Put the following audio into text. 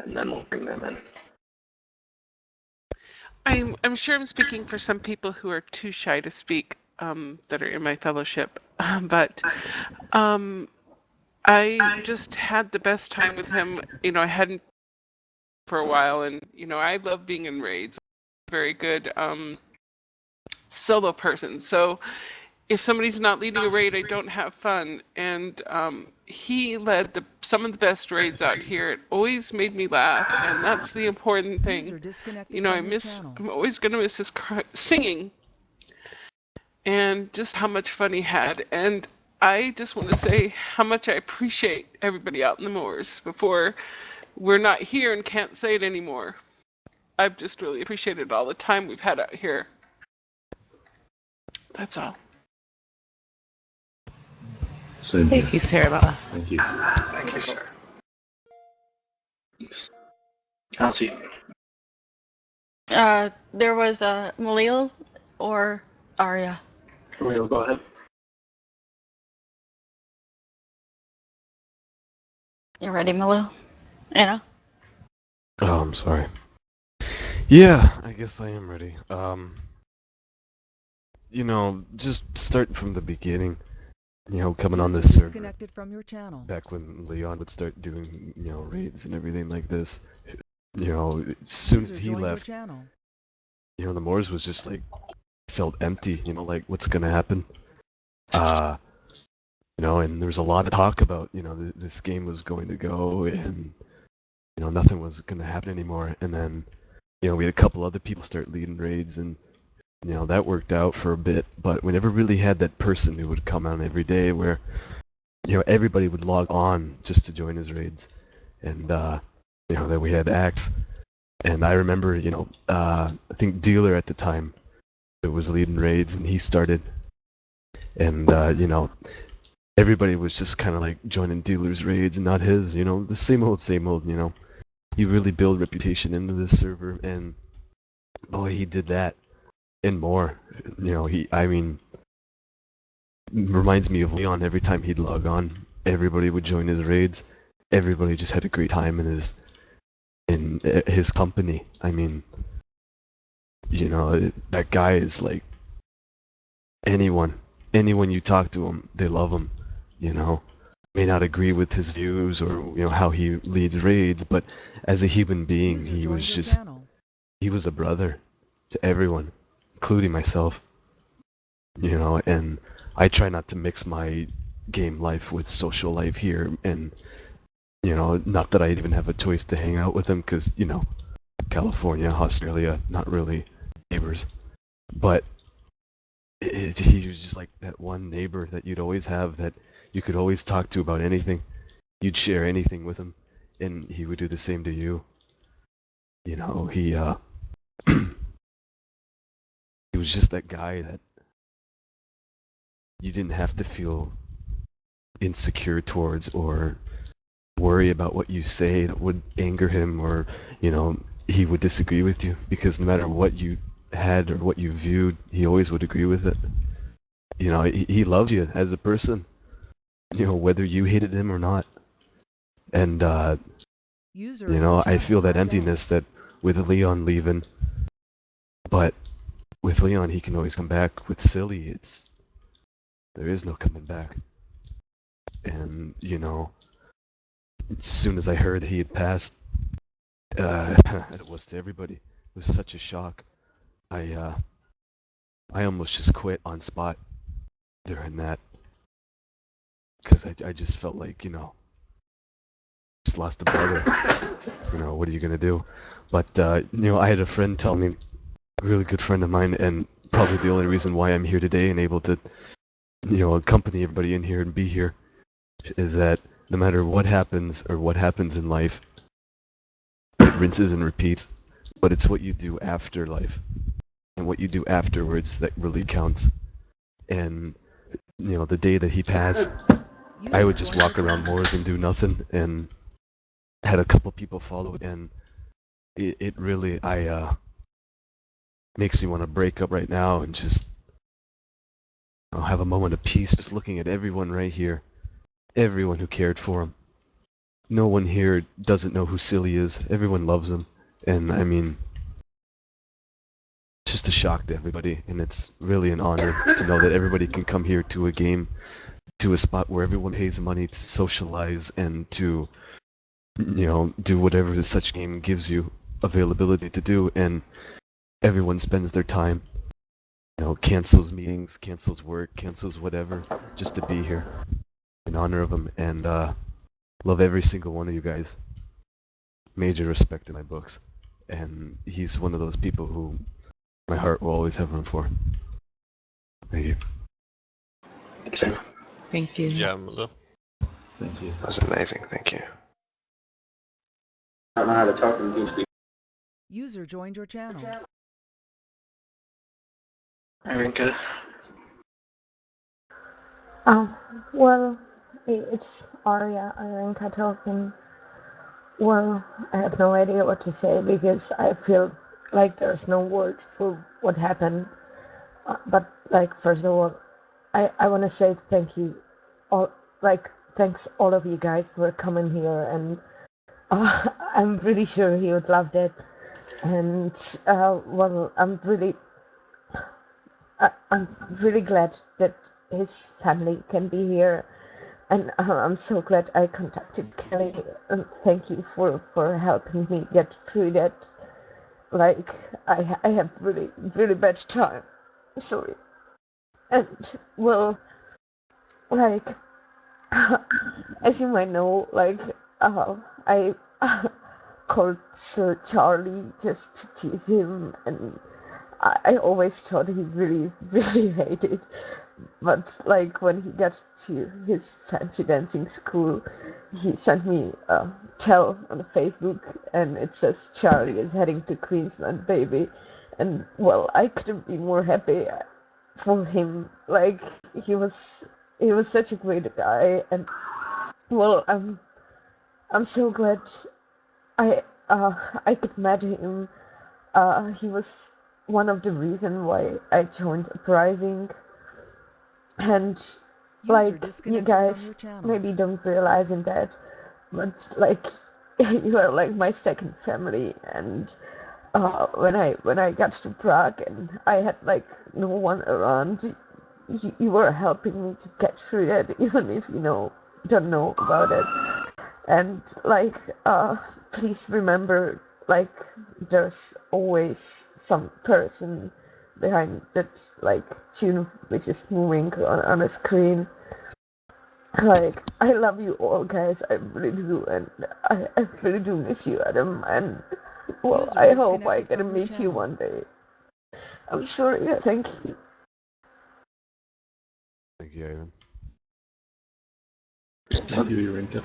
and then we'll bring them in. I'm sure I'm speaking for some people who are too shy to speak, that are in my fellowship, but I just had the best time with him. You know, I hadn't for a while, and you know, I love being in raids. I'm a very good solo person, so if somebody's not leading a raid, I don't have fun. And he led some of the best raids out here. It always made me laugh, and that's the important thing. You know, I'm always going to miss his singing and just how much fun he had. And I just want to say how much I appreciate everybody out in the moors before we're not here and can't say it anymore. I've just really appreciated all the time we've had out here. That's all. Same Thank you, Sarah. Thank you. Thank you, sir. Elsie. There was Malil or Arya. We'll go ahead. You ready, Malil? Anna? Oh, I'm sorry. Yeah, I guess I am ready. You know, just starting from the beginning, you know, coming on this server disconnected from your channel. back when Leon would start doing, you know, raids and everything like this. You know, as soon as he left, you know, the Moors was just like, felt empty, you know, like, what's gonna happen? You know, and there was a lot of talk about, you know, this game was going to go and, you know, nothing was gonna happen anymore. And then, you know, we had a couple other people start leading raids and, you know, that worked out for a bit, but we never really had that person who would come on every day where, you know, everybody would log on just to join his raids. And, you know, then we had Axe. And I remember, you know, I think Dealer at the time was leading raids when he started. And, you know, everybody was just kind of like joining Dealer's raids and not his, you know, the same old, you know. You really build reputation into this server, and boy, he did that. And more, you know, I mean, reminds me of Leon. Every time he'd log on, everybody would join his raids. Everybody just had a great time in his company. I mean, you know, that guy is like anyone you talk to him, they love him. You know, may not agree with his views or, you know, how he leads raids, but as a human being, he was a brother to everyone, including myself, you know. And I try not to mix my game life with social life here, and, you know, not that I even have a choice to hang out with him, because, you know, California, Australia, not really neighbors, but he was just like that one neighbor that you'd always have, that you could always talk to about anything. You'd share anything with him, and he would do the same to you. You know, he was just that guy that you didn't have to feel insecure towards or worry about what you say that would anger him, or, you know, he would disagree with you, because no matter what you had or what you viewed, he always would agree with it. You know, he loves you as a person, you know, whether you hated him or not. And, you know, I feel that emptiness that with Leon leaving, but with Leon, he can always come back. With Silly, there is no coming back. And, you know, as soon as I heard he had passed, it was to everybody. It was such a shock. I almost just quit on spot during that, because I just felt like, you know, just lost a brother. You know, what are you gonna do? But, you know, I had a friend tell me, a really good friend of mine, and probably the only reason why I'm here today and able to, you know, accompany everybody in here and be here, is that no matter what happens or what happens in life, it rinses and repeats, but it's what you do after life and what you do afterwards that really counts. And, you know, the day that he passed, I would just walk around moors and do nothing, and had a couple people follow it, and it really, makes me want to break up right now and just, you know, have a moment of peace, just looking at everyone right here, everyone who cared for him, no one here doesn't know who Silly is. Everyone loves him. And I mean, it's just a shock to everybody. And it's really an honor to know that everybody can come here to a game, to a spot where everyone pays money to socialize and to, you know, do whatever such game gives you availability to do. And everyone spends their time, you know, cancels meetings, cancels work, cancels whatever, just to be here in honor of him. And love every single one of you guys. Major respect in my books. And he's one of those people who my heart will always have room for. Thank you. Thanks, sir. Thank you. Yeah, Mulu. Thank you. That's amazing. Thank you. I don't know how to talk to the team speak. User joined your channel. Irinka. Well, it's Arya Irinka talking. Well, I have no idea what to say because I feel like there's no words for what happened. But like, first of all, I want to say thank you, all thanks all of you guys for coming here, and I'm pretty sure he would love that. And well, I'm really glad that his family can be here, and I'm so glad I contacted Kelly. And thank you for helping me get through that. Like, I have really bad time. Sorry. And well, like, as you might know, like, I called Sir Charlie just to tease him, and I always thought he really hated. But like, when he got to his fancy dancing school, he sent me a tell on Facebook, and it says Charlie is heading to Queensland, baby. And well, I couldn't be more happy for him. Like, he was such a great guy, and well, I'm so glad I could meet him. He was one of the reasons why I joined Uprising. And like, you guys maybe don't realize in that, but like, you are like my second family. And when I got to Prague and I had like no one around, you were helping me to get through that, even if don't know about it. And like, please remember, like, there's always some person behind that like tune which is moving on a screen. Like, I love you all, guys. I really do, and I really do miss you, Adam. And well, I hope I get to meet you one day. I'm sorry. Thank you. Thank you, Aaron. Thank you, Irinka.